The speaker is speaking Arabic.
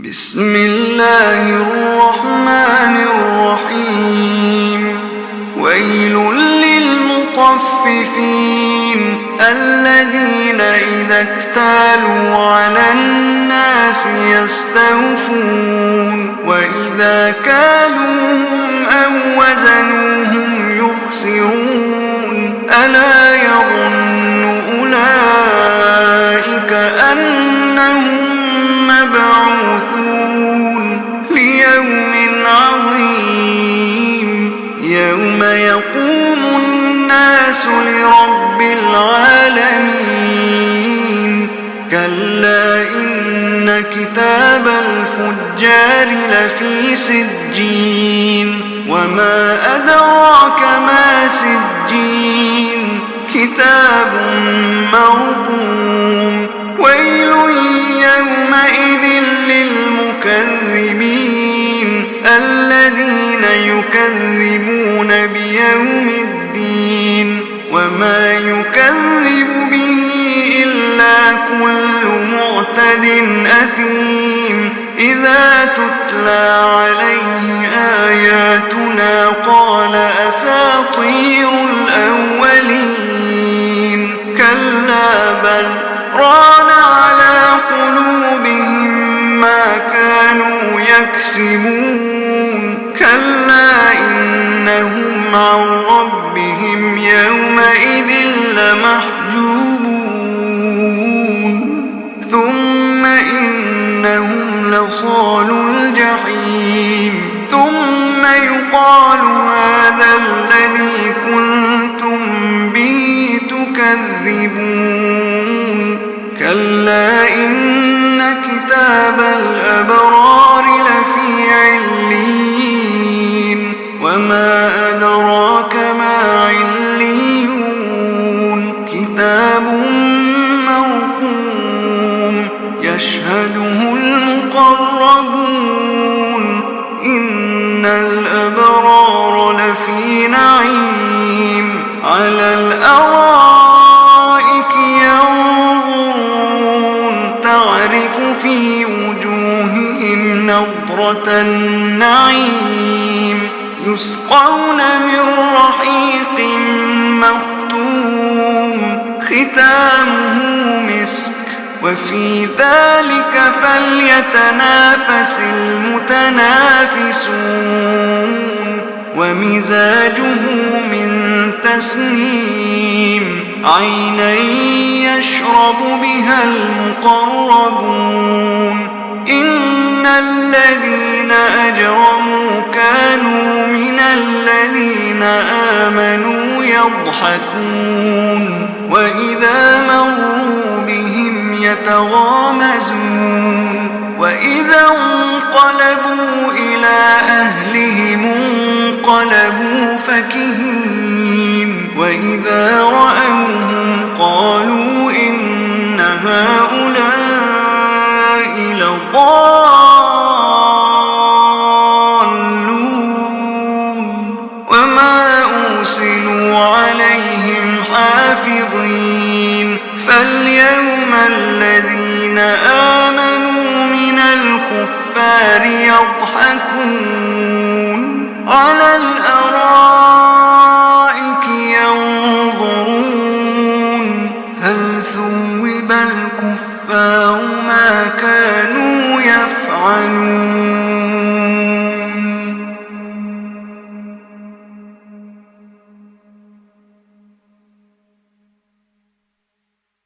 بسم الله الرحمن الرحيم ويل للمطففين الذين إذا اكتالوا على الناس يستوفون وإذا كالوهم أو وزنوهم يخسرون ألا يظن أولئك أنهم مبعوثون ليوم عظيم يوم يقوم الناس لرب العالمين كلا إن كتاب الفجار لفي سجين وما أدراك ما سجين كتاب مرقوم ويل يومئذ للمكذبين الذين يكذبون بيوم الدين وما يكذب به إلا كل معتد أثيم إذا تتلى عليه آياتنا قال أساطير الأولين كلا بل ران على قلوبهم ما كانوا يكسبون كلا إنهم عن ربهم يومئذ لمحجوبون ثم إنهم لصالوا الجحيم ثم يقال هذا الذي كنتم به تكذبون كلا إن كتاب الأبرار لفي عليين وما أدراك ما عليون كتاب مرقوم يشهده المقربون إن الأبرار لفي نعيم على الأرائك ينظرون تعرف في وجوههم نضرة النعيم يسقون من رحيق مختوم ختامه مسك وفي ذلك فليتنافس المتنافسون ومزاجه من تسنيم عينا يشرب بها المقربون إن الذين أجرموا كانوا من الذين آمنوا يضحكون وإذا مروا بهم يتغامزون وإذا انقلبوا إلى أهلهم انقلبوا فكهين وإذا رأوهم قالوا إن هؤلاء لضالون وما أرسلوا عليهم حافظين فاليوم الذين آمنوا من الكفار يضحكون على الأرائك ينظرون هل ثوب الكفار ما كانوا يفعلون